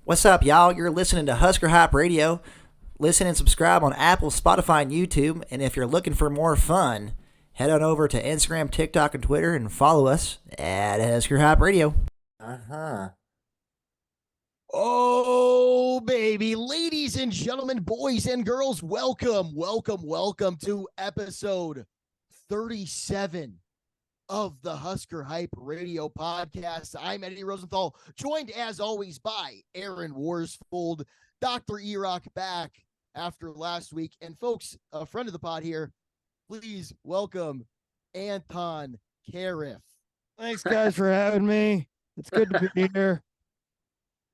What's up, y'all? You're listening to Husker Hype Radio. Listen and subscribe on Apple, Spotify, and YouTube. And if you're looking for more fun, head on over to Instagram, TikTok, and Twitter and follow us at Husker Hype Radio. Uh-huh. Oh, baby. Ladies and gentlemen, boys and girls, welcome to episode 37 of the Husker Hype Radio Podcast. I'm Eddie Rosenthal, joined as always by Aaron Worsfold, Dr. E-Rock back after last week. And folks, a friend of the pod here, please welcome Anton Cariff. Thanks, guys, for having me. It's good to be here.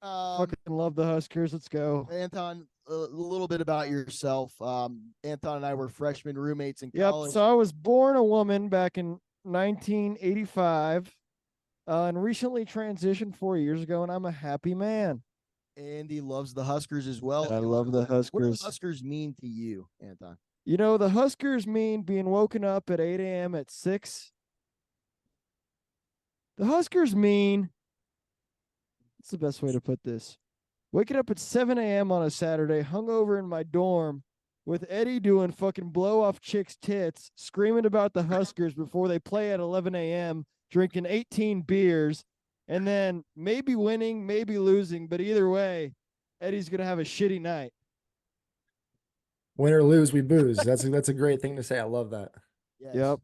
Fucking love the Huskers. Let's go. Anton, a little bit about yourself. Anton and I were freshman roommates in college. So I was born a woman back in 1985 and recently transitioned 4 years ago, and I'm a happy man. And he loves the Huskers as well. I love the Huskers. What do the Huskers mean to you, Anton? You know, the Huskers mean being woken up at 8 a.m. at 6. The Huskers mean, what's the best way to put this? Waking up at 7 a.m. on a Saturday, hungover in my dorm, with Eddie doing fucking blow off chicks' tits, screaming about the Huskers before they play at 11 a.m., drinking 18 beers, and then maybe winning, maybe losing, but either way, Eddie's going to have a shitty night. Win or lose, we booze. That's a great thing to say. I love that. Yes. Yep.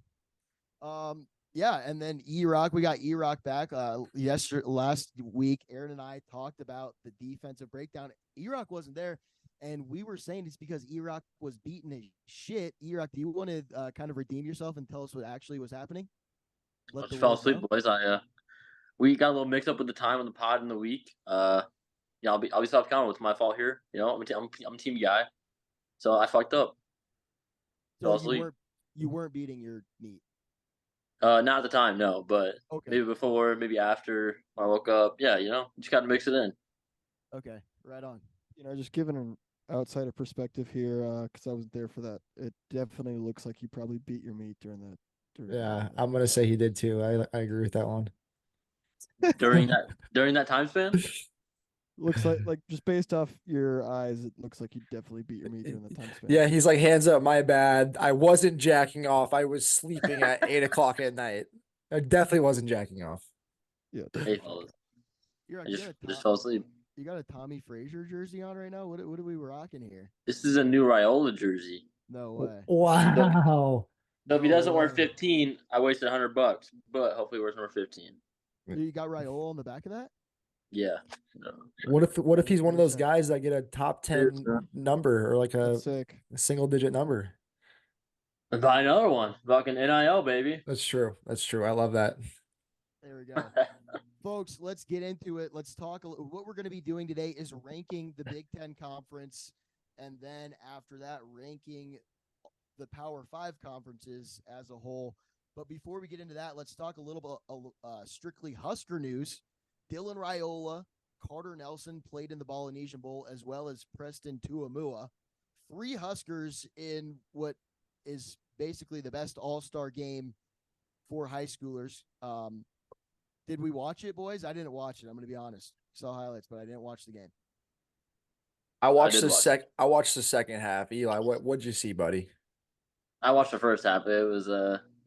Yeah, and then E-Rock, we got E-Rock back. Last week, Aaron and I talked about the defensive breakdown. E-Rock wasn't there, and we were saying it's because E-Rock was beating his shit. E-Rock, do you want to kind of redeem yourself and tell us what actually was happening? I just fell asleep, boys. We got a little mixed up with the time on the pod in the week. I'll be self-accountable. It's my fault here. You know, I'm a team guy, so I fucked up. So you weren't beating your meat. Not at the time, no, but okay. Maybe before, maybe after I woke up. Yeah, just got to mix it in. Okay, right on. Just giving an outsider perspective here, because I wasn't there for that. It definitely looks like you probably beat your meat during that. I'm gonna say he did too. I agree with that one. During that time span. Looks like just based off your eyes, it looks like you definitely beat your meat during the time span. Yeah, he's like, hands up, my bad. I wasn't jacking off. I was sleeping at 8 o'clock at night. I definitely wasn't jacking off. Yeah. Hey, I just fell asleep. You got a Tommy Frazier jersey on right now? What are we rocking here? This is a new Raiola jersey. No way. Wow. No, if he doesn't wear 15, I wasted $100. But hopefully, he wears number 15. You got Raiola on the back of that? Yeah. No. What if he's one of those guys that get a top 10 number or like a single digit number? And buy another one. Fucking NIL, baby. That's true. I love that. There we go. Folks, let's get into it. Let's talk. What we're going to be doing today is ranking the Big Ten Conference, and then after that, ranking the Power 5 conferences as a whole. But before we get into that, let's talk a little bit strictly Husker news. Dylan Raiola, Carter Nelson played in the Polynesian Bowl, as well as Preston Tuamua. 3 Huskers in what is basically the best all-star game for high schoolers. Did we watch it, boys? I didn't watch it. I'm going to be honest. Saw highlights, but I didn't watch the game. I watched the second half. Eli, what'd you see, buddy? I watched the first half. It was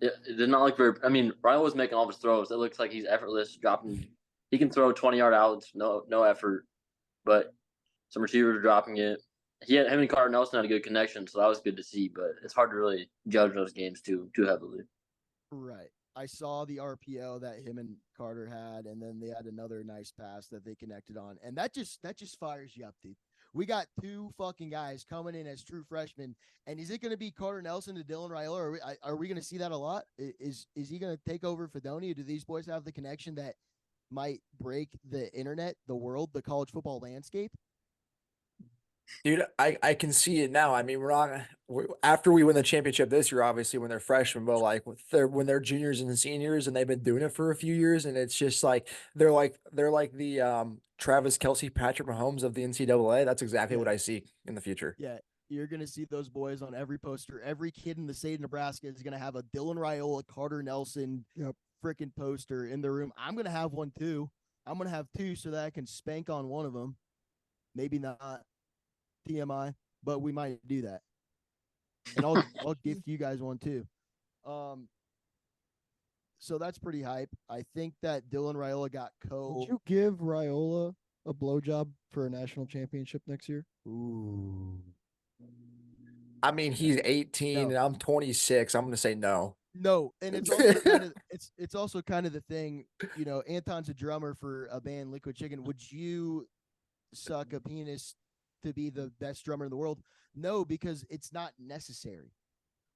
it did not look very. I mean, Ryan was making all of his throws. It looks like he's effortless, dropping. He can throw 20-yard outs, no effort, but some receivers are dropping it. Him and Carter Nelson had a good connection, so that was good to see. But it's hard to really judge those games too heavily. Right. I saw the RPO that him and Carter had, and then they had another nice pass that they connected on, and that just fires you up, dude. We got 2 fucking guys coming in as true freshmen, and is it going to be Carter Nelson to Dylan Raiola? Or are we going to see that a lot? Is he going to take over Fredonia? Do these boys have the connection that might break the internet, the world, the college football landscape? Dude, I can see it now. I mean, after we win the championship this year, obviously when they're freshmen, but like when they're juniors and seniors and they've been doing it for a few years, and it's just like they're like the Travis Kelce, Patrick Mahomes of the NCAA. That's exactly what I see in the future. Yeah, you're gonna see those boys on every poster. Every kid in the state of Nebraska is gonna have a Dylan Raiola, Carter Nelson, freaking poster in their room. I'm gonna have one too. I'm gonna have 2 so that I can spank on one of them. Maybe not TMI, but we might do that. And I'll gift you guys one too. So that's pretty hype. I think that Dylan Raiola got Would you give Raiola a blowjob for a national championship next year? Ooh. I mean, he's 18 No. and I'm 26. I'm gonna say no. No, and it's also kind of it's also kind of the thing, you know, Anton's a drummer for a band Liquid Chicken. Would you suck a penis to be the best drummer in the world? No, because it's not necessary.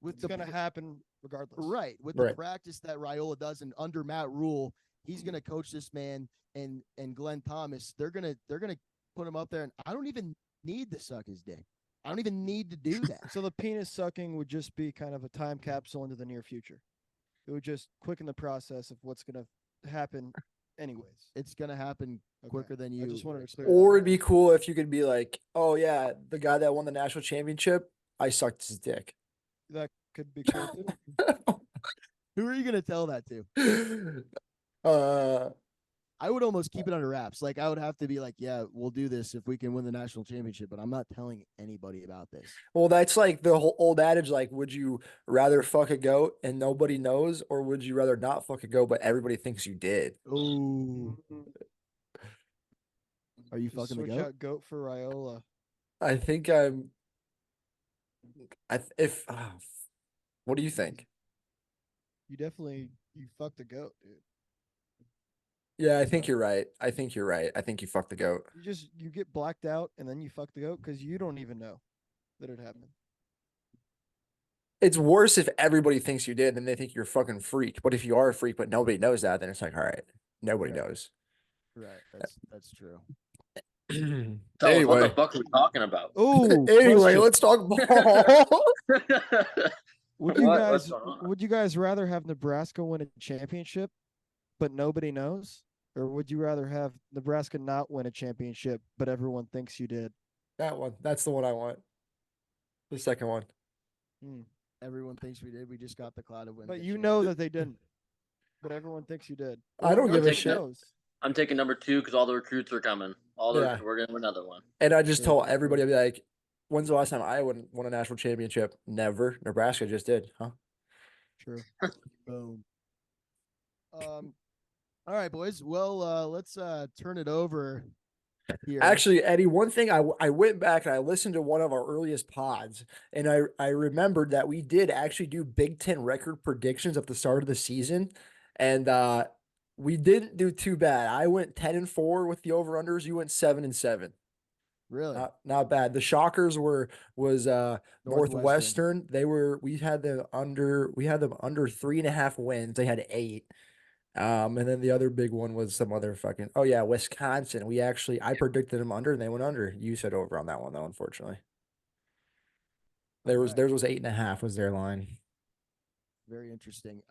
With It's gonna happen regardless. Right. With Right. the practice that Raiola does and under Matt Rule, he's gonna coach this man and Glenn Thomas, they're gonna put him up there, and I don't even need to suck his dick. I don't even need to do that. So the penis sucking would just be kind of a time capsule into the near future. It would just quicken the process of what's gonna happen anyways. It's gonna happen Okay. quicker than you. I just wanted to clear Or that it'd be cool if you could be like, oh yeah, the guy that won the national championship, I sucked his dick. that could be cool too. Who are you gonna tell that to? uh, I would almost keep it under wraps. Like I would have to be like, yeah, we'll do this if we can win the national championship, but I'm not telling anybody about this. well, that's like the whole old adage. Like, would you rather fuck a goat and nobody knows, or would you rather not fuck a goat but everybody thinks you did? Oh, are you Just fucking the switch goat? out goat for Raiola. I think I'm. If what do you think? You fucked the goat, dude. Yeah, I think you're right. I think you're right. I think you fucked the goat. You get blacked out and then you fuck the goat because you don't even know that it happened. It's worse if everybody thinks you did and they think you're a fucking freak. But if you are a freak but nobody knows that, then it's like, all right, nobody Right. knows. Right. That's true. Tell us, what the Anyway, fuck are we talking about? Oh, anyway, let's talk ball. Would you What's guys going on? would you guys rather have Nebraska win a championship, but nobody knows, or would you rather have Nebraska not win a championship, but everyone thinks you did? That one. That's the one I want. The second one. Everyone thinks we did. We just got the cloud of win. But you know that they didn't. But everyone thinks you did. I don't give a nobody shit. knows. I'm taking number 2 because all the recruits are coming. Yeah. We're gonna win another one. And I just Yeah, told for everybody, sure. I'd be like, when's the last time Iowa won a national championship? Never. Nebraska just did, huh? True. Boom. All right, boys. Well, let's turn it over here. Actually, Eddie, one thing I went back and I listened to one of our earliest pods, and I remembered that we did actually do Big Ten record predictions at the start of the season, and we didn't do too bad. I went 10-4 with the over-unders. You went 7-7. Really? Not bad. The shockers was Northwestern. We had them under 3.5 wins. They had 8. And then the other big one was some other fucking Wisconsin. I predicted them under and they went under. You said over on that one though, unfortunately. Theirs was 8.5 was their line. Very interesting.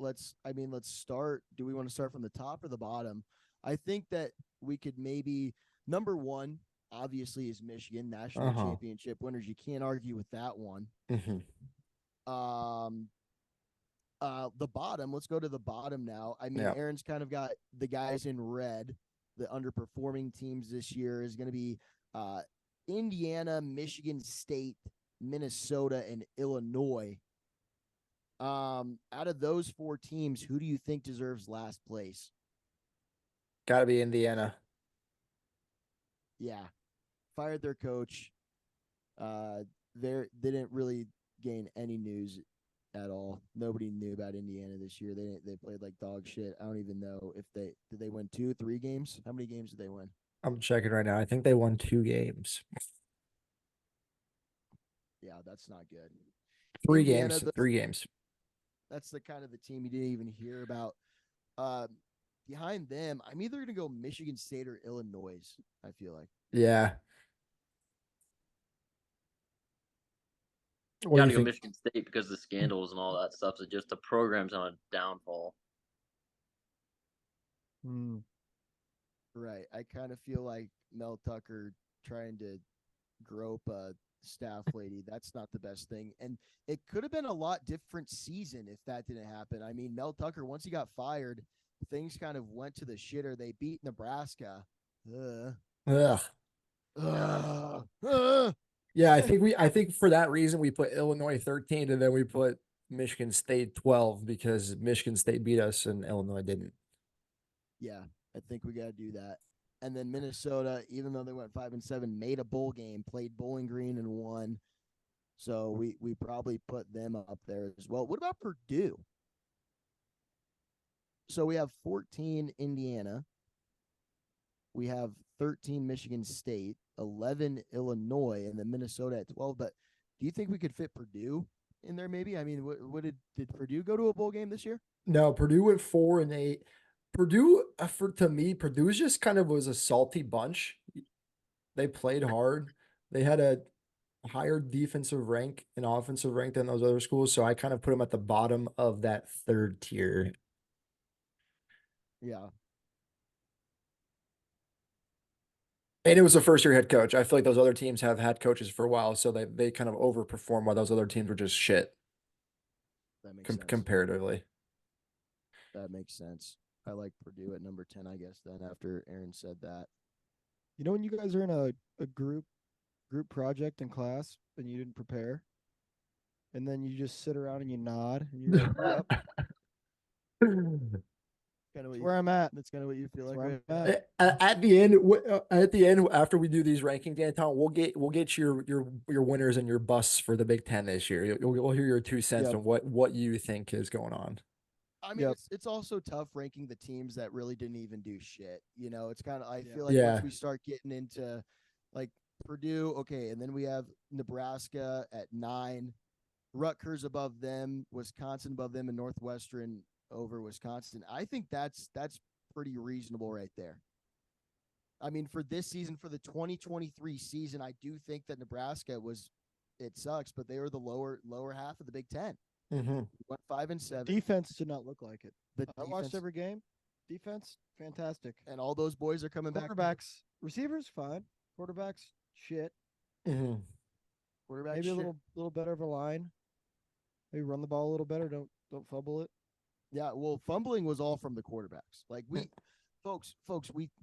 Let's start. Do we want to start from the top or the bottom? I think that we could maybe number 1 obviously is Michigan national championship winners. You can't argue with that one. The bottom, let's go to the bottom now. I mean, Aaron's kind of got the guys in red. The underperforming teams this year is going to be Indiana, Michigan State, Minnesota, and Illinois. Out of those 4 teams, who do you think deserves last place? Gotta be Indiana. Yeah. Fired their coach. They didn't really gain any news at all. Nobody knew about Indiana this year. They played like dog shit. I don't even know if did they win 2, 3 games? How many games did they win? I'm checking right now. I think they won 2 games. Yeah, that's not good. 3 Indiana, games. 3 games. That's the kind of the team you didn't even hear about. Behind them, I'm either gonna go Michigan State or Illinois. I feel like. Yeah. You What do gotta you go think? Michigan State because of the scandals and all that stuff. So just the program's on a downfall. Right. I kind of feel like Mel Tucker trying to grope a staff lady. That's not the best thing. And it could have been a lot different season if that didn't happen. I mean, Mel Tucker, once he got fired, things kind of went to the shitter. They beat Nebraska. Ugh. Yeah, I think for that reason we put Illinois 13 and then we put Michigan State 12 because Michigan State beat us and Illinois didn't. Yeah, I think we got to do that. And then Minnesota, even though they went 5-7, made a bowl game, played Bowling Green and won. So we probably put them up there as well. What about Purdue? So we have 14 Indiana. We have 13 Michigan State, 11 Illinois, and then Minnesota at 12. But do you think we could fit Purdue in there maybe? I mean, what did Purdue go to a bowl game this year? No, Purdue went 4-8. Purdue, to me, Purdue just kind of was a salty bunch. They played hard. They had a higher defensive rank and offensive rank than those other schools, so I kind of put them at the bottom of that third tier. Yeah. And it was a first year head coach. I feel like those other teams have had coaches for a while, so they kind of overperform while those other teams were just shit That makes sense. comparatively. That makes sense. I like Purdue at number 10, I guess, then after Aaron said that. You know when you guys are in a group project in class and you didn't prepare, and then you just sit around and you nod and you're like, "Yep, Kind of that's where I'm at." That's kind of what you feel That's like. where Right? I'm at. At the end, after we do these rankings, Anton, we'll get your winners and your busts for the Big Ten this year. We'll hear your 2 cents Yep. on what you think is going on. I mean, Yep. it's also tough ranking the teams that really didn't even do shit. You know, it's kind of I Yeah. feel like Yeah. once we start getting into like Purdue, okay, and then we have Nebraska at 9, Rutgers above them, Wisconsin above them, and Northwestern over Wisconsin. I think that's pretty reasonable right there. I mean, for this season, for the 2023 season, I do think that Nebraska it sucks, but they were the lower half of the Big Ten. Mm-hmm. Went 5-7. Defense did not look like it. The I watched defense- every game. Defense, fantastic. and all those boys are coming back. Quarterbacks, receivers, fine. Quarterbacks, shit. Mm-hmm. Quarterback Maybe a shit. little better of a line. Maybe run the ball a little better. Don't fumble it. Yeah, well, fumbling was all from the quarterbacks. Like folks,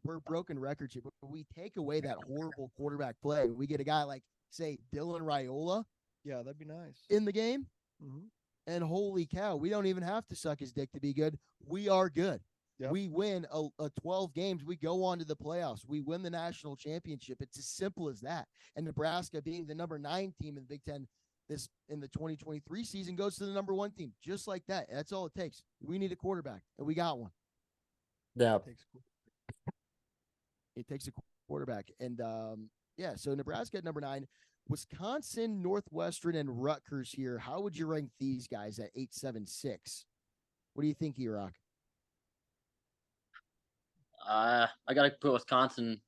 we're broken records here, but we take away that horrible quarterback play. We get a guy like, say, Dylan Raiola Yeah, that'd be nice. in the game, Mm-hmm. and holy cow, we don't even have to suck his dick to be good. We are good. Yep. We win a 12 games. We go on to the playoffs. We win the national championship. It's as simple as that. And Nebraska, being the number 9 team in the Big Ten this in the 2023 season, goes to the number 1 team, just like that. That's all it takes. We need a quarterback, and we got one. Yeah. It takes a quarterback, and yeah. So Nebraska at number 9, Wisconsin, Northwestern, and Rutgers here. How would you rank these guys at 8, 7, 6? What do you think, E-Rock? I gotta put Wisconsin.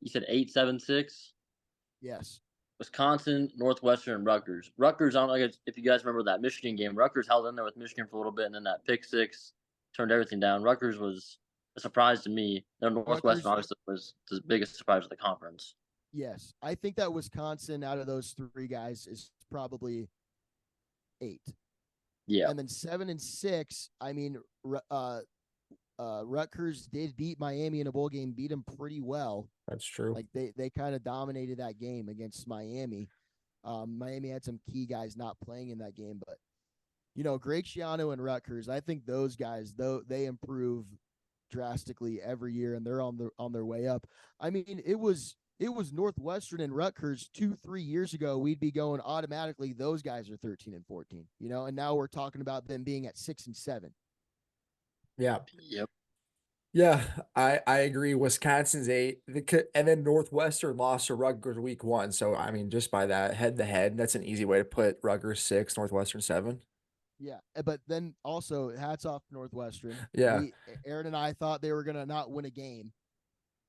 You said 8, 7, 6. Yes. Wisconsin, Northwestern, and Rutgers. Rutgers, I don't know if you guys remember that Michigan game. Rutgers held in there with Michigan for a little bit, and then that pick six turned everything down. Rutgers was a surprise to me. Then Northwestern obviously was the biggest surprise of the conference. Yes. I think that Wisconsin, out of those 3 guys, is probably 8. Yeah. And then 7 and 6, I mean, Rutgers did beat Miami in a bowl game, beat them pretty well. That's true. Like they kind of dominated that game against Miami. Miami had some key guys not playing in that game, but Greg Schiano and Rutgers, I think those guys, though, they improve drastically every year, and they're on their way up. I mean, it was Northwestern and Rutgers 2-3 years ago. We'd be going automatically. Those guys are 13 and 14, and now we're talking about them being at 6 and 7. Yeah. Yep. Yeah, I agree. Wisconsin's 8, and then Northwestern lost to Rutgers week 1. So I mean, just by that head to head, that's an easy way to put Rutgers 6, Northwestern 7. Yeah, but then also hats off to Northwestern. Yeah. Aaron and I thought they were gonna not win a game.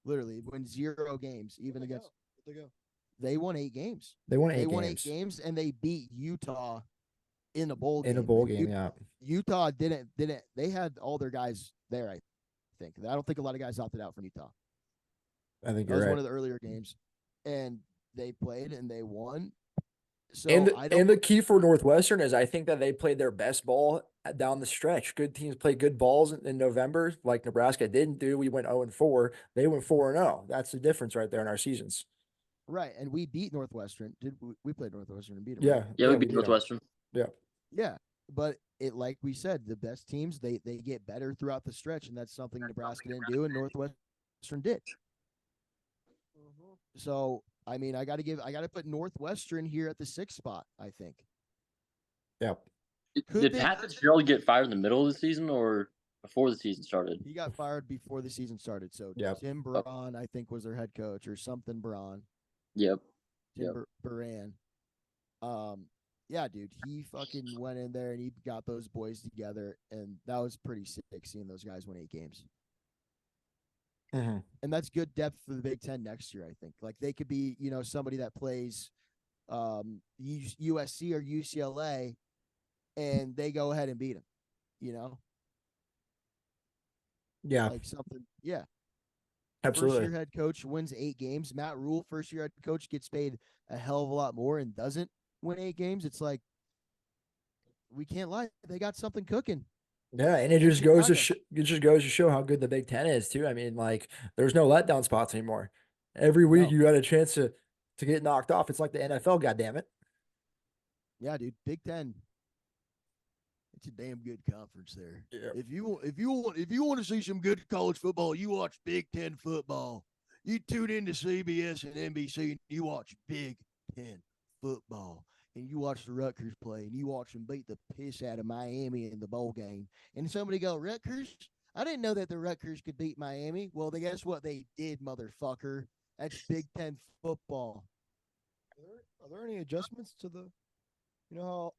Literally win 0 games, even against. They won 8 games. They won 8 They games. won 8 games, and they beat Utah in a bowl game. In a bowl game, yeah. Utah didn't. They had all their guys there. I think. I don't think a lot of guys opted out from Utah. I think That you're was right. one of the earlier games, and they played and they won. So And I don't. and the key for Northwestern is I think that they played their best ball down the stretch. Good teams play good balls in November, like Nebraska didn't do. We went 0-4. They went 4-0. That's the difference right there in our seasons. Right, and we beat Northwestern. We played Northwestern and beat them? Yeah. Right? Yeah, we beat did. Northwestern. Yeah. Yeah, but it like we said, the best teams they get better throughout the stretch, and that's something Nebraska didn't do, and Northwestern did. So I mean, I got to put Northwestern here at the 6th spot. I think. Yeah. Could Did they- Pat Fitzgerald get fired in the middle of the season or before the season started? He got fired before the season started. So Yep. Tim Braun, I think, was their head coach or something. Braun, Yep. Tim Yep. Baran. Yeah, dude, he fucking went in there and he got those boys together, and that was pretty sick seeing those guys win 8 games. Mhm. And that's good depth for the Big Ten next year. I think like they could be, somebody that plays USC or UCLA, and they go ahead and beat them. Yeah. Like something. Yeah. Absolutely. First year head coach wins 8 games. Matt Rule, first year head coach, gets paid a hell of a lot more and doesn't win 8 games. It's like we can't lie. They got something cooking. Yeah, and it just goes to show how good the Big Ten is too. I mean, like there's no letdown spots anymore. Every week No. you got a chance to get knocked off. It's like the NFL, goddammit. Yeah, dude. Big Ten. It's a damn good conference there. Yeah. If you want to see some good college football, you watch Big Ten football. You tune into CBS and NBC and you watch Big Ten football. And you watch the Rutgers play and you watch them beat the piss out of Miami in the bowl game. And somebody go, Rutgers? I didn't know that the Rutgers could beat Miami. Well, guess what they did, motherfucker? That's Big Ten football. Are there any adjustments to the, how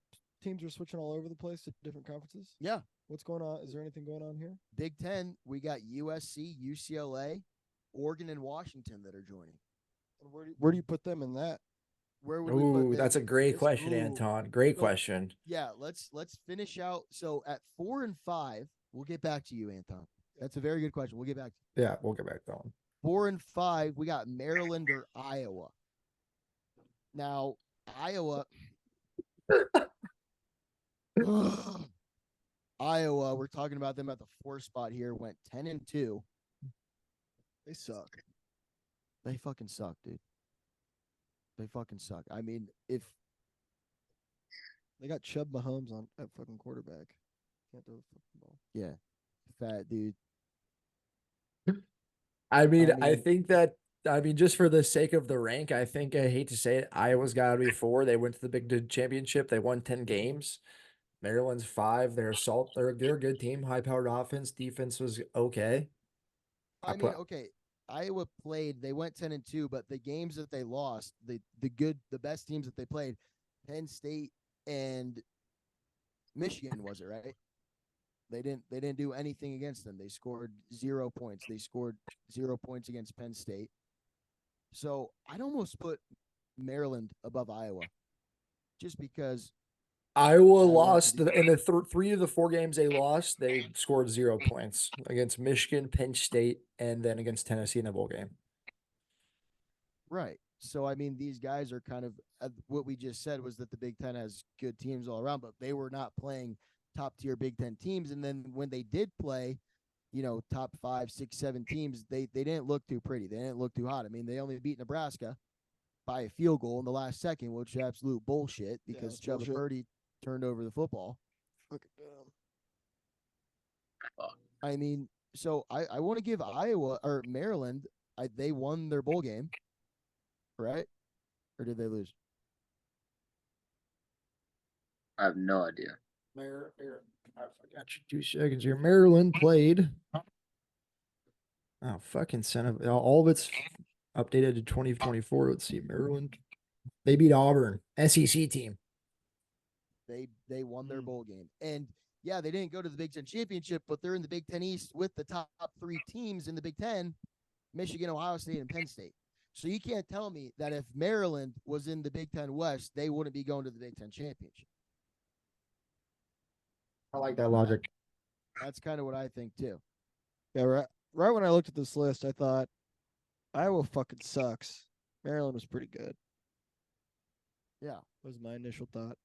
teams are switching all over the place to different conferences? Yeah. What's going on? Is there anything going on here? Big Ten, we got USC, UCLA, Oregon, and Washington that are joining. And where do you put them in that? Where would we put Ooh, them? that's a great This- question, ooh. Anton. Great So- question. Yeah, let's finish out. So at 4 and 5, we'll get back to you, Anton. That's a very good question. We'll get back to Yeah, we'll get back to that one. 4 and 5. We got Maryland or Iowa. Now, Iowa. Iowa, we're talking about them at the 4 spot here, went 10 and 2. They suck. They fucking suck, dude. They fucking suck. I mean, if They got Chubb Mahomes on at fucking quarterback. Can't throw the fucking ball. yeah, fat dude. I mean, I mean- think that just for the sake of the rank, I think I hate to say it, Iowa's got to be 4. They went to the Big Ten championship. They won 10 games. Maryland's 5. They're a good team. High powered offense. Defense was okay. I mean, okay. Iowa played. They went 10 and 2, but the games that they lost, the best teams that they played, Penn State and Michigan, was it right? They didn't do anything against them. They scored 0 points. They scored 0 points against Penn State. So I'd almost put Maryland above Iowa, just because. Iowa Iowa lost did- in the 3 of the 4 games they lost. They scored 0 points against Michigan, Penn State, and then against Tennessee in a bowl game. Right. So I mean, these guys are kind of what we just said was that the Big Ten has good teams all around, but they were not playing top tier Big Ten teams. And then when they did play, top 5, 6, 7 teams, they didn't look too pretty. They didn't look too hot. I mean, they only beat Nebraska by a field goal in the last second, which is absolute bullshit because it's Chuba bullshit. Purdy turned over the football. Fucking dumb. I mean, so I want to give Iowa or Maryland. They won their bowl game, right? Or did they lose? I have no idea. I got you 2 seconds here. Maryland played. Oh, fucking son of all of it's updated to 2024. Let's see. Maryland. They beat Auburn, SEC team. They won their bowl game. And yeah, they didn't go to the Big Ten championship, but they're in the Big Ten East with the top 3 teams in the Big Ten, Michigan, Ohio State, and Penn State. So you can't tell me that if Maryland was in the Big Ten West, they wouldn't be going to the Big Ten championship. I like that logic. That's kind of what I think too. Yeah, right when I looked at this list, I thought Iowa fucking sucks. Maryland was pretty good. Yeah, Was my initial thought.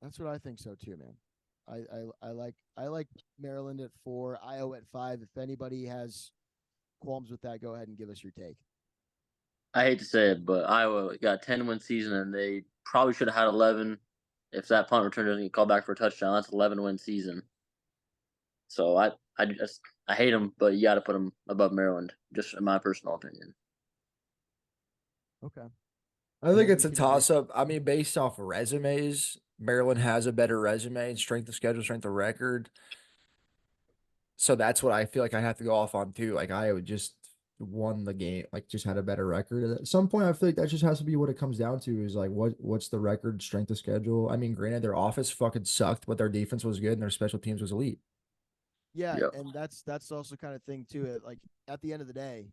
that's what I think so too, man. I like Maryland at 4, Iowa at 5. If anybody has qualms with that, go ahead and give us your take. I hate to say it, but Iowa got a 10-win season, and they probably should have had 11. If that punt return doesn't get called back for a touchdown, that's 11-win season. So I hate them, but you got to put them above Maryland, just in my personal opinion. Okay. I think Yeah, it's we a can agree. toss up. I mean, based off of resumes, Maryland has a better resume, strength of schedule, strength of record. So that's what I feel like I have to go off on too. Like Iowa just won the game, like just had a better record. At some point, I feel like that just has to be what it comes down to is like what's the record, strength of schedule. I mean, granted, their offense fucking sucked, but their defense was good and their special teams was elite. Yeah, Yep. and that's also kind of thing too. Like at the end of the day,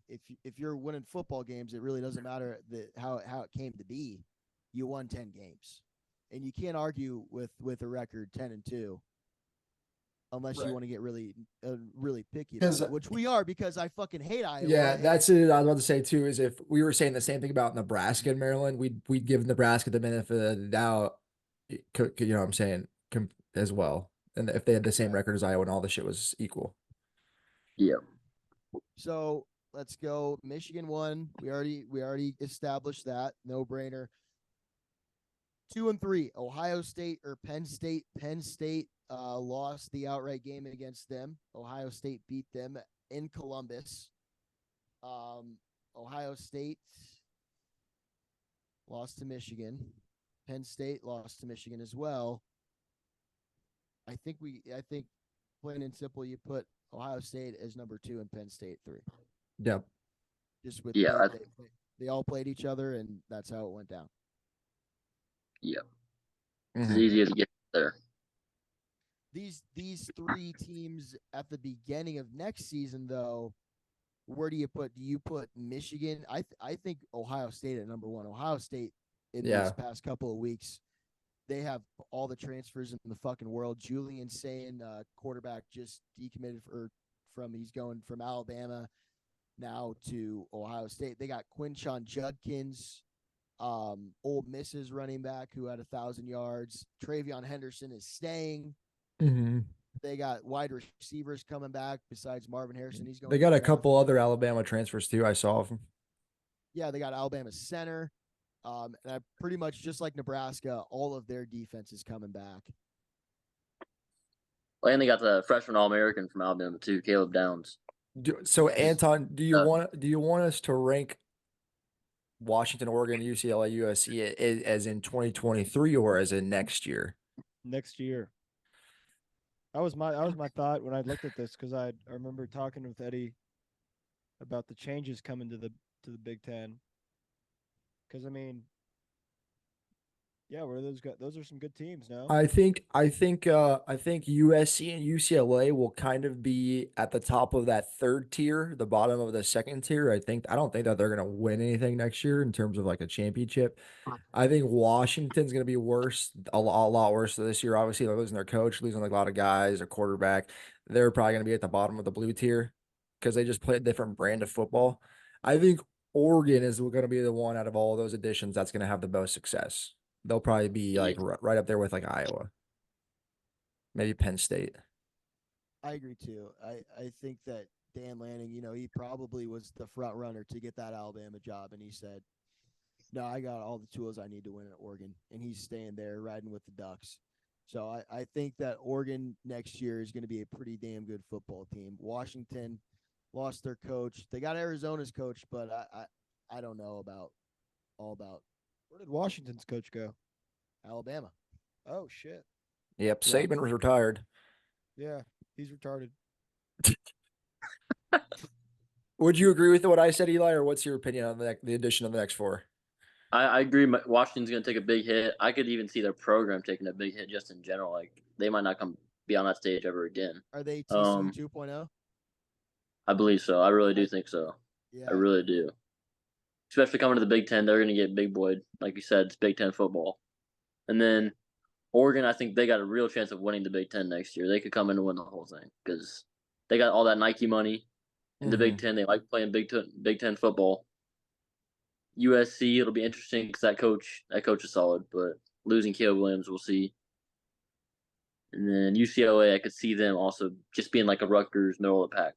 if you're winning football games, it really doesn't matter how it came to be. You won 10 games, and you can't argue with a record 10-2 unless Right. you want to get really picky 'Cause, about it, which we are because I fucking hate Iowa. Yeah, and- that's it. I was about to say too is if we were saying the same thing about Nebraska and Maryland, we'd give Nebraska the benefit of the doubt. You know what I'm saying? As well, and if they had the same record as Iowa and all the shit was equal. Yep. So let's go. Michigan won. We already established that. No brainer. 2 and 3. Ohio State or Penn State. Penn State lost the outright game against them. Ohio State beat them in Columbus. Ohio State lost to Michigan. Penn State lost to Michigan as well. I think plain and simple, you put Ohio State as number 2 and Penn State 3. Yep. Just with Yeah, they all played each other, and that's how it went down. Yep. It's Mhm. as easy as it gets there. These 3 teams at the beginning of next season, though, where do you put? Do you put Michigan? I think Ohio State at number 1. Ohio State in these past couple of weeks, they have all the transfers in the fucking world. Julian saying quarterback just decommitted he's going from Alabama now to Ohio State. They got Quinshon Judkins, Ole Miss's running back who had 1,000 yards. Travion Henderson is staying. Mm-hmm. They got wide receivers coming back besides Marvin Harrison. He's going. They got a couple other Alabama transfers too. I saw them. Yeah, they got Alabama center. And I pretty much just like Nebraska, all of their defense is coming back. And they got the freshman All-American from Alabama too, Caleb Downs. So Yes. Anton, do you want us to rank Washington, Oregon, UCLA, USC as in 2023 or as in next year? Next year. That was my thought when I looked at this because I remember talking with Eddie about the changes coming to the Big Ten. Because I mean, yeah, where those are some good teams now. I think USC and UCLA will kind of be at the top of that third tier, the bottom of the second tier. I don't think that they're gonna win anything next year in terms of like a championship. I think Washington's gonna be worse, a lot worse this year. Obviously, they're losing their coach, losing like a lot of guys, their quarterback. They're probably gonna be at the bottom of the blue tier because they just play a different brand of football. I think Oregon is going to be the one out of all of those additions that's going to have the most success. They'll probably be like right up there with like Iowa, maybe Penn State. I agree too. I think that Dan Lanning, he probably was the front runner to get that Alabama job, and he said, "No, I got all the tools I need to win at Oregon," and he's staying there, riding with the Ducks. So I think that Oregon next year is going to be a pretty damn good football team. Washington lost their coach. They got Arizona's coach, but I don't know about Where did Washington's coach go? Alabama. Oh shit. Yep, Yeah. Saban was retired. Yeah, he's retarded. Would you agree with what I said, Eli, or what's your opinion on the addition of the next 4? I agree. Washington's going to take a big hit. I could even see their program taking a big hit just in general. Like they might not be on that stage ever again. Are they TCU 2.0? I believe so. I really do think so. Yeah, I really do. Especially coming to the Big Ten, they're going to get big boyed. Like you said, it's Big Ten football. And then Oregon, I think they got a real chance of winning the Big Ten next year. They could come in and win the whole thing because they got all that Nike money in the Big Ten. They like playing Big Ten football. USC, it'll be interesting because that coach is solid, but losing Caleb Williams, we'll see. And then UCLA, I could see them also just being like a Rutgers middle of the pack.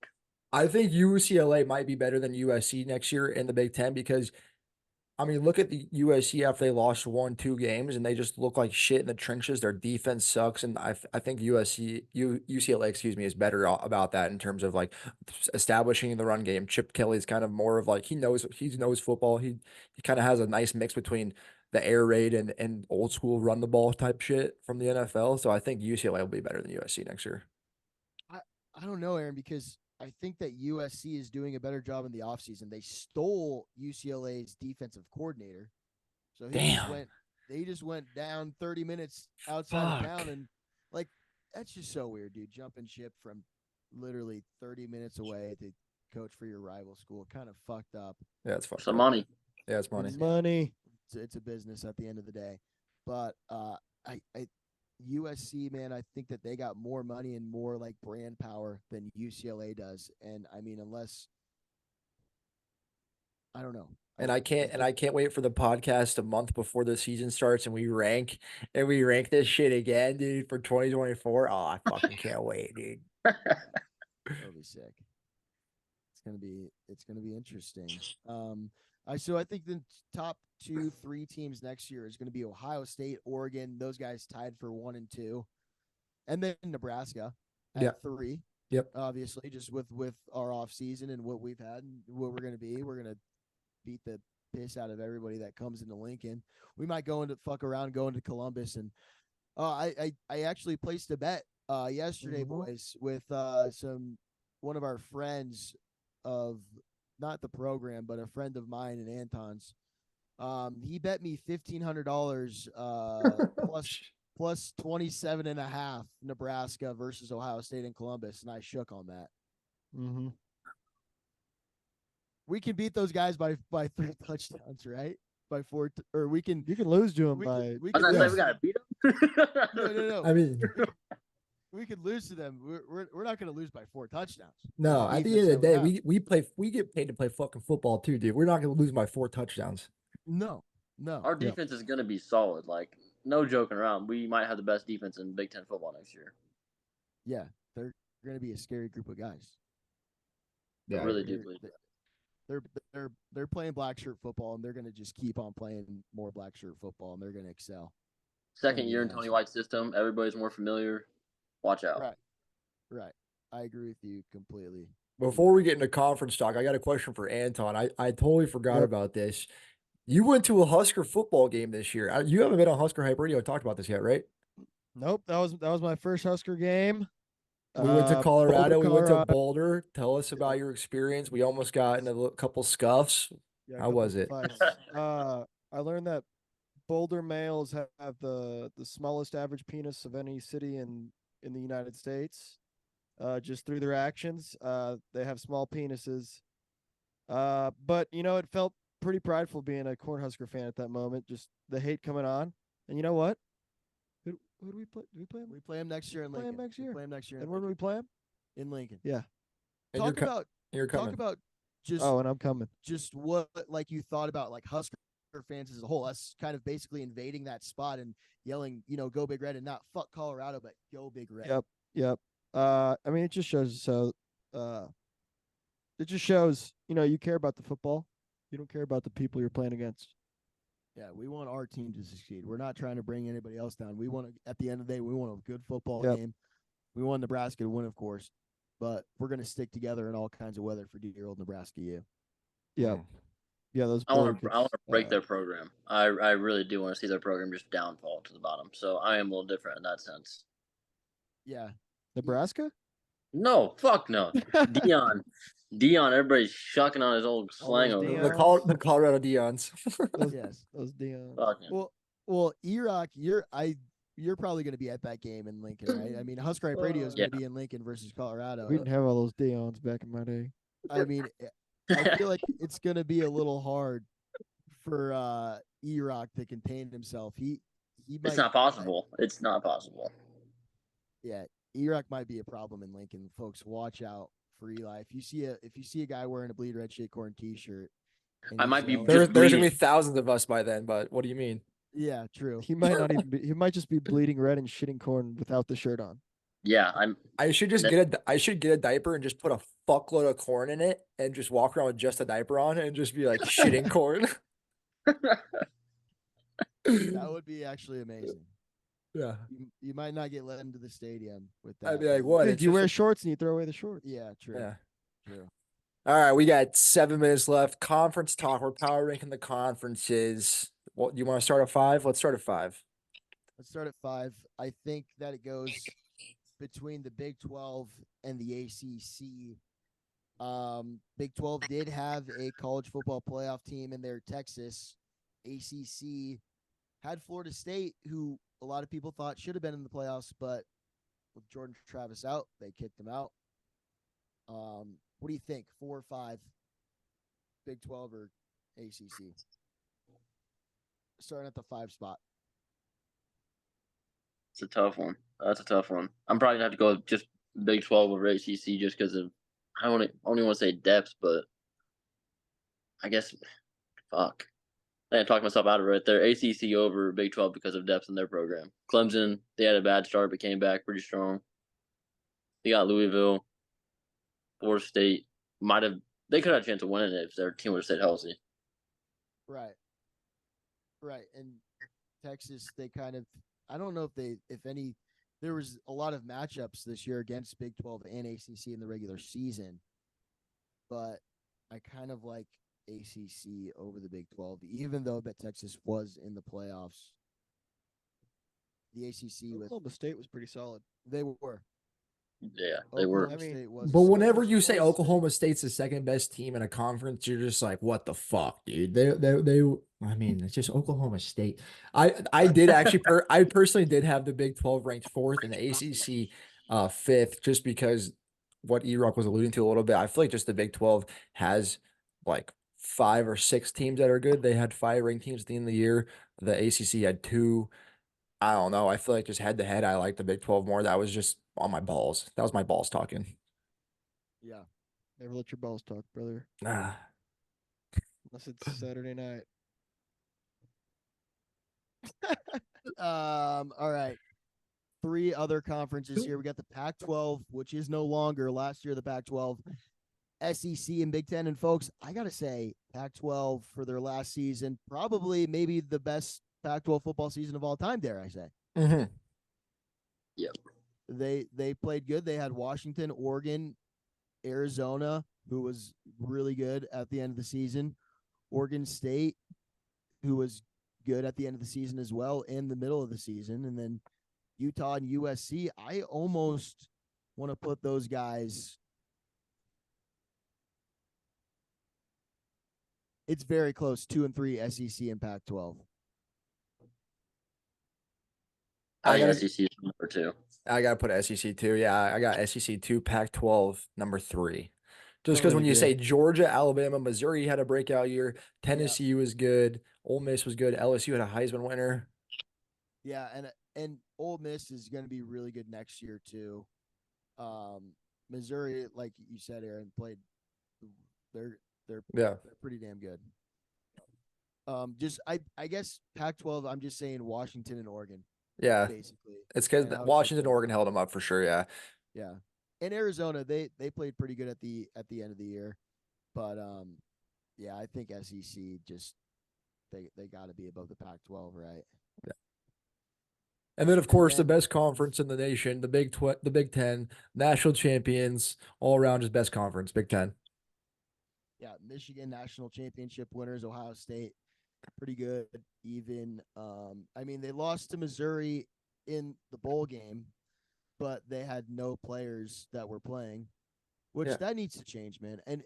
I think UCLA might be better than USC next year in the Big Ten because I mean, look at the USC after they lost 1, 2 games, and they just look like shit in the trenches. Their defense sucks, and I think UCLA, excuse me, is better about that in terms of like establishing the run game. Chip Kelly's kind of more of like he knows football. He kind of has a nice mix between the air raid and old school run the ball type shit from the NFL. So I think UCLA will be better than USC next year. I don't know, Aaron, because I think that USC is doing a better job in the offseason. They stole UCLA's defensive coordinator. So Damn. They just went down 30 minutes outside of town, Fuck. and like that's just so weird, dude. Jumping ship from literally 30 minutes away to coach for your rival school. Kind of fucked up. Yeah, it's fucked Some up. money. Yeah, it's money. Money. It's a business at the end of the day. But I USC, man, I think that they got more money and more like brand power than UCLA does. And I mean, unless I don't know. And I can't wait for the podcast a month before the season starts and we rank this shit again, dude, for 2024. Oh, I fucking can't wait, dude. That'll be sick. It's gonna be interesting. I think the top 2-3 teams next year is gonna be Ohio State, Oregon. Those guys tied for 1 and 2, and then Nebraska at 3. Yep. Obviously, just with our off season and what we've had and what we're gonna be, we're gonna beat the piss out of everybody that comes into Lincoln. We might go into go into Columbus, and I actually placed a bet yesterday, boys, with one of our friends of not the program, but a friend of mine and Anton's. He bet me $1,500 plus 27.5 Nebraska versus Ohio State and Columbus, and I shook on that. Mm-hmm. We can beat those guys by 3 touchdowns, right? By 4, or we can. You can lose to them We by. we I was could gonna say lose. we gotta beat them. No. I mean, We could lose to them. We're not going to lose by 4 touchdowns. no, at the end of the day, we get paid to play fucking football too, dude. We're not gonna lose by 4 touchdowns. No. Our defense is gonna be solid. Like no joking around. We might have the best defense in Big Ten football next year. Yeah, they're going to be a scary group of guys. I really do believe that. They're playing black shirt football, and they're going to just keep on playing more black shirt football, and they're going to excel. Second year in Tony White's system, everybody's more familiar. Watch out. Right. I agree with you completely. Before we get into conference talk, I got a question for Anton. I totally forgot about this. You went to a Husker football game this year. You haven't been on Husker Hype Radio and talked about this yet, right? Nope, that was my first Husker game. We went to Colorado. Boulder, We went to Colorado. Boulder. Tell us about your experience. We almost got in a couple scuffs. Yeah, a How couple was it? fights. I learned that Boulder males have the smallest average penis of any city in the United States. Just through their actions, they have small penises. But it felt pretty prideful being a Cornhusker fan at that moment. Just the hate coming on, and you know what? Who do we play? Do we play them? We play them next year in Play 'em Lincoln. next year. We play them next year And where do we play them? in Lincoln. Yeah. And Talk about you're coming. talk about just Oh, and I'm coming. just what like you thought about like Husker fans as a whole. Us kind of basically invading that spot and yelling, go Big Red, and not fuck Colorado, but go Big Red. Yep. I mean, it just shows. So, it just shows. You care about the football. You don't care about the people you're playing against. Yeah, we want our team to succeed. We're not trying to bring anybody else down. We want to, at the end of the day, we want a good football game. We want Nebraska to win, of course, but we're going to stick together in all kinds of weather for dear old Nebraska U. Yeah. Yeah, those. I want to break their program. I really do want to see their program just downfall to the bottom. So I am a little different in that sense. Yeah. Nebraska? No, fuck no. Dion, everybody's shucking on his old slang over there. The Colorado Deons. Yes. Those Dion. Fuck him. Well, Erock, you're probably going to be at that game in Lincoln, right? I mean, Husker Hype Radio is going to be in Lincoln versus Colorado. We didn't have all those Dions back in my day. I mean, I feel like it's going to be a little hard for Erock to contain himself. He might, It's not possible. It's not possible. Yeah, Erock might be a problem in Lincoln. Folks, watch out for Eli. If you see a guy wearing a bleed red shit corn t-shirt, and I he's might be yelling- There's just gonna be bleeding. thousands of us by then, but what do you mean? Yeah, true. He might not even be. He might just be bleeding red and shitting corn without the shirt on. Yeah, I should just That- I should get a diaper and just put a fuckload of corn in it and just walk around with just a diaper on and just be like shitting corn. That would be actually amazing. Yeah. You might not get let into the stadium with that. I'd be like, but- what? Dude, It's you just wear a- shorts and you throw away the shorts. Yeah, true. yeah. True. All right, we got 7 minutes left. Conference talk. We're power ranking the conferences. What you want to start at 5? Let's start at 5. Let's start at 5. I think that it goes between the Big 12 and the ACC. Big 12 did have a college football playoff team in there, Texas. ACC had Florida State, who a lot of people thought should have been in the playoffs, but with Jordan Travis out, they kicked him out. What do you think? 4 or 5? Big 12 or ACC? Starting at the 5 spot. It's a tough one. That's a tough one. I'm probably gonna have to go with just Big 12 over ACC just because of I don't only want to say depth, but I guess fuck. I talked myself out of it right there. ACC over Big 12 because of depth in their program. Clemson, they had a bad start but came back pretty strong. They got Louisville, Florida State. They could have a chance of winning it if their team would have stayed healthy. Right. Right. And Texas, they kind of I don't know if any there was a lot of matchups this year against Big 12 and ACC in the regular season. But I kind of like ACC over the Big 12, even though that Texas was in the playoffs. The ACC with Oklahoma State was pretty solid. they were. Yeah, they were. Oklahoma State was. But whenever solid. you say Oklahoma State's the second best team in a conference, you're just like, what the fuck, dude? They I mean, it's just Oklahoma State. I did actually I personally did have the Big 12 ranked 4th and the ACC 5th, just because what E-Rock was alluding to a little bit. I feel like just the Big 12 has like 5 or 6 teams that are good. They had 5 ranked teams at the end of the year. The ACC had 2. I don't know. I feel like just head to head, I like the Big 12 more. That was just on my balls. That was my balls talking. Yeah. Never let your balls talk, brother. Ah. Unless it's Saturday night. All right. 3 other conferences here. We got the Pac-12, which is no longer last year the Pac-12, SEC and Big Ten. And folks, I gotta say, Pac-12 for their last season, probably maybe the best Pac-12 football season of all time. Dare I say? Mm-hmm. Yep. They played good. They had Washington, Oregon, Arizona, who was really good at the end of the season, Oregon State, who was good at the end of the season as well, in the middle of the season, and then Utah and USC. I almost want to put those guys. It's very close, 2 and 3 SEC and Pac-12. I I think gotta- SEC is number 2. I gotta put SEC 2. Yeah, I got SEC 2, Pac-12 number 3. Just because when Totally you agree. say Georgia, Alabama, Missouri had a breakout year, Tennessee was good, Ole Miss was good, LSU had a Heisman winner. Yeah, and Ole Miss is going to be really good next year too. Missouri, like you said, Aaron, played. They're Yeah, they're pretty damn good. Just I guess Pac-12. I'm just saying Washington and Oregon, yeah. basically. It's because And how Washington, good they Oregon are. held them up for sure. Yeah, Yeah, and Arizona, they played pretty good at the end of the year, but yeah, I think SEC just they got to be above the Pac-12, right? and then of course the then- best conference in the nation, the the Big Ten, national champions, all around just best conference, Big Ten. Yeah, Michigan national championship winners, Ohio State, pretty good. Even I mean, they lost to Missouri in the bowl game, but they had no players that were playing, which Yeah. that needs to change, man. And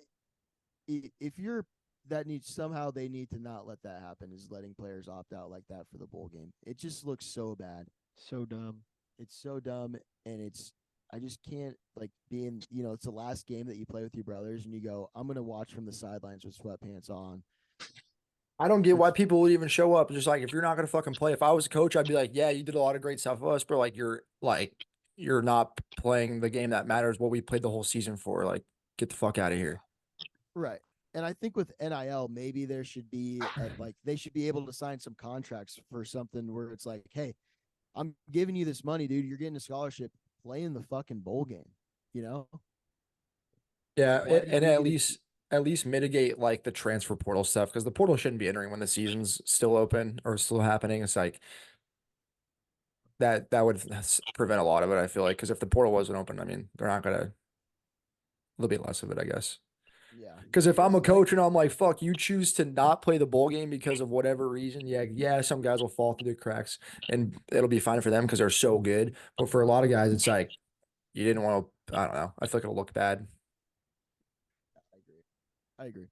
if you're that needs somehow they need to not let that happen, is letting players opt out like that for the bowl game. It just looks so bad. So dumb. It's so dumb, and I just can't like being it's the last game that you play with your brothers, and you go, I'm gonna watch from the sidelines with sweatpants on. I don't get why people would even show up. Just like, if you're not gonna fucking play, if I was a coach, I'd be like, yeah, you did a lot of great stuff with us, but you're not playing the game that matters. What we played the whole season for. Like, get the fuck out of here. Right. And I think with NIL, maybe there should be they should be able to sign some contracts for something where it's like, hey, I'm giving you this money, dude. You're getting a scholarship. Play in the fucking bowl game, you know? Yeah, Why do you and need at to- least at least mitigate like the transfer portal stuff because the portal shouldn't be entering when the season's still open or still happening. It's like that would prevent a lot of it. I feel like because if the portal wasn't open, I mean, they're not gonna. There'll be less of it, I guess. Yeah. Because if I'm a Right. coach and I'm like, fuck, you choose to not play the bowl game because of whatever reason, yeah, some guys will fall through the cracks and it'll be fine for them because they're so good. But for a lot of guys, it's like you didn't want to. I don't know. I feel like it'll look bad. I agree. I agree.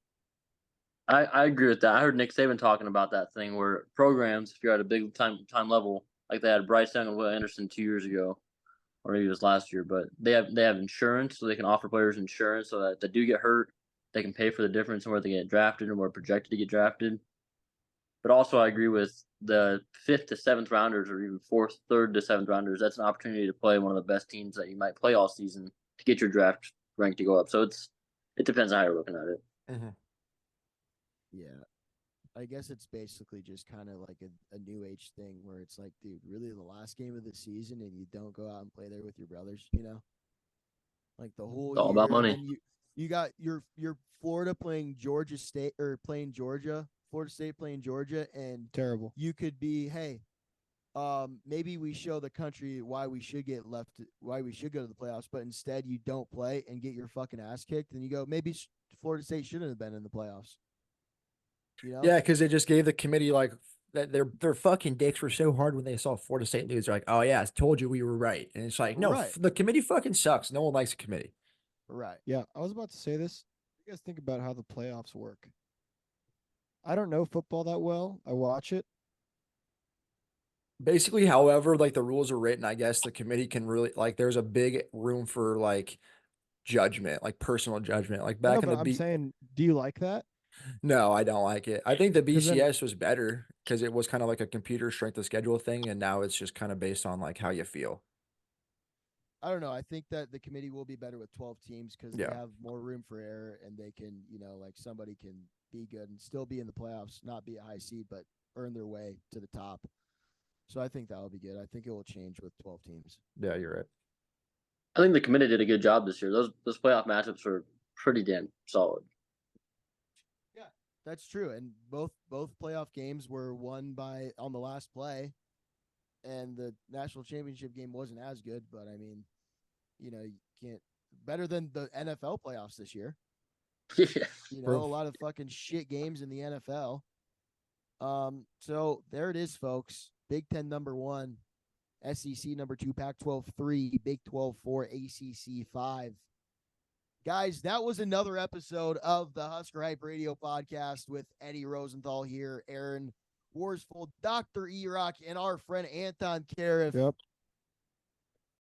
I agree with that. I heard Nick Saban talking about that thing where programs, if you're at a big time level, like they had Bryce Young and Will Anderson 2 years ago, or maybe it was last year, but they have insurance, so they can offer players insurance so that if they do get hurt, they can pay for the difference in where they get drafted and where projected to get drafted. But also, I agree with the 5th to 7th rounders, or even 4th, 3rd to 7th rounders. That's an opportunity to play one of the best teams that you might play all season to get your draft rank to go up. So it depends on how you're looking at it. Mm-hmm. Yeah. I guess it's basically just kind of like a new age thing where it's like, dude, really the last game of the season and you don't go out and play there with your brothers, you know? Like the whole It's all year. about money. And then you got your Florida playing Georgia State or playing Georgia, Florida State playing Georgia, and Terrible. you could be, hey, maybe we show the country why we should go to the playoffs, but instead you don't play and get your fucking ass kicked, and you go, maybe Florida State shouldn't have been in the playoffs. You know? Yeah, because they just gave the committee like that their fucking dicks were so hard when they saw Florida State lose. They're like, oh yeah, I told you we were right. And it's like, no, Right. the committee fucking sucks. No one likes the committee. Right. Yeah, I was about to say this. You guys think about how the playoffs work. I don't know football that well. I watch it. Basically, however, like the rules are written, I guess the committee can really like there's a big room for like judgment, like personal judgment. Like I know, back in but the I'm saying, do you like that? No, I don't like it. I think the 'Cause then BCS was better because it was kind of like a computer strength of schedule thing, and now it's just kind of based on like how you feel. I don't know. I think that the committee will be better with 12 teams because they Yeah. have more room for error and they can, like somebody can be good and still be in the playoffs, not be a high seed, but earn their way to the top. So I think that will be good. I think it will change with 12 teams. Yeah, you're right. I think the committee did a good job this year. Those playoff matchups were pretty damn solid. Yeah, that's true. And both playoff games were won by on the last play, and the national championship game wasn't as good. But I mean, you can't better than the NFL playoffs this year. Yeah. A lot of fucking shit games in the NFL. So there it is, folks. Big Ten number 1, SEC number 2, Pac-12 3, Big 12 4, ACC 5. Guys, that was another episode of the Husker Hype Radio podcast with Eddie Rosenthal here, Aaron Worsfold, Dr. E-Rock, and our friend Anton Cariff. Yep.